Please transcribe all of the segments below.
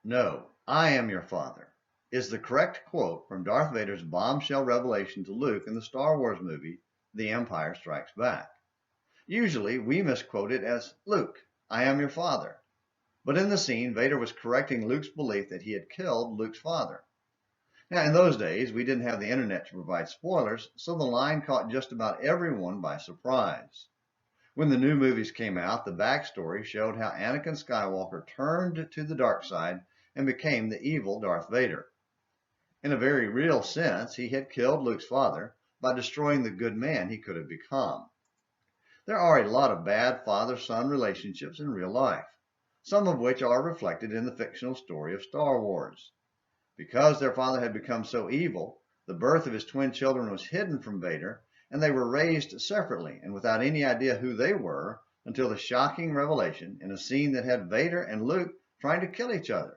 No, I am your father, is the correct quote from Darth Vader's bombshell revelation to Luke in the Star Wars movie, The Empire Strikes Back. Usually, we misquote it as, Luke, I am your father. But in the scene, Vader was correcting Luke's belief that he had killed Luke's father. Now, in those days, we didn't have the internet to provide spoilers, so the line caught just about everyone by surprise. When the new movies came out, the backstory showed how Anakin Skywalker turned to the dark side and became the evil Darth Vader. In a very real sense, he had killed Luke's father by destroying the good man he could have become. There are a lot of bad father-son relationships in real life, some of which are reflected in the fictional story of Star Wars. Because their father had become so evil, the birth of his twin children was hidden from Vader, and they were raised separately and without any idea who they were until the shocking revelation in a scene that had Vader and Luke trying to kill each other.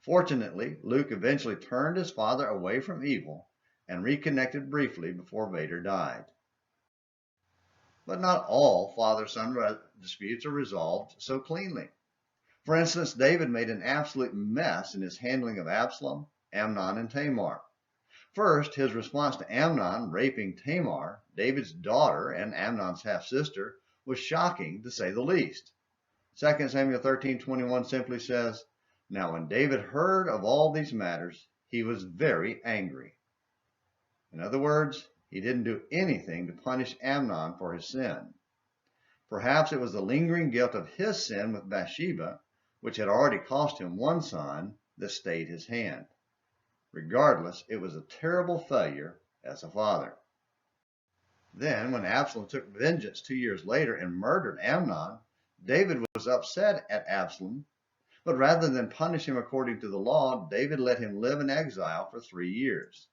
Fortunately, Luke eventually turned his father away from evil and reconnected briefly before Vader died. But not all father-son disputes are resolved so cleanly. For instance, David made an absolute mess in his handling of Absalom, Amnon, and Tamar. First, his response to Amnon raping Tamar, David's daughter and Amnon's half-sister, was shocking to say the least. 2 Samuel 13:21 simply says, Now when David heard of all these matters, he was very angry. In other words, he didn't do anything to punish Amnon for his sin. Perhaps it was the lingering guilt of his sin with Bathsheba, which had already cost him one son, that stayed his hand. Regardless, it was a terrible failure as a father. Then, when Absalom took vengeance 2 years later and murdered Amnon, David was upset at Absalom, but rather than punish him according to the law, David let him live in exile for 3 years.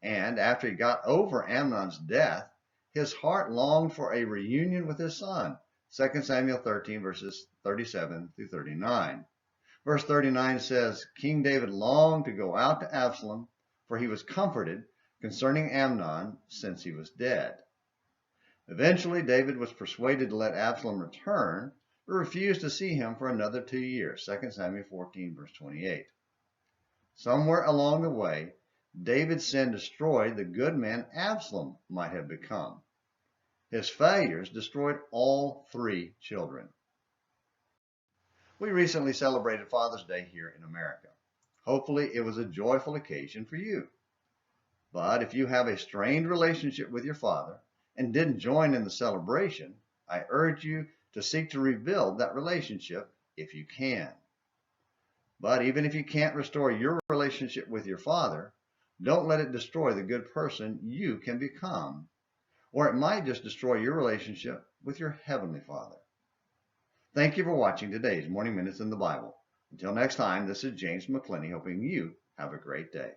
And after he got over Amnon's death, his heart longed for a reunion with his son. 2 Samuel 13, verses 37 through 39. Verse 39 says, King David longed to go out to Absalom, for he was comforted concerning Amnon since he was dead. Eventually, David was persuaded to let Absalom return, but refused to see him for another 2 years. 2 Samuel 14, verse 28. Somewhere along the way, David's sin destroyed the good man Absalom might have become. His failures destroyed all 3 children. We recently celebrated Father's Day here in America. Hopefully it was a joyful occasion for you. But if you have a strained relationship with your father and didn't join in the celebration, I urge you to seek to rebuild that relationship if you can. But even if you can't restore your relationship with your father, don't let it destroy the good person you can become. Or it might just destroy your relationship with your Heavenly Father. Thank you for watching today's Morning Minutes in the Bible. Until next time, this is James McClenny hoping you have a great day.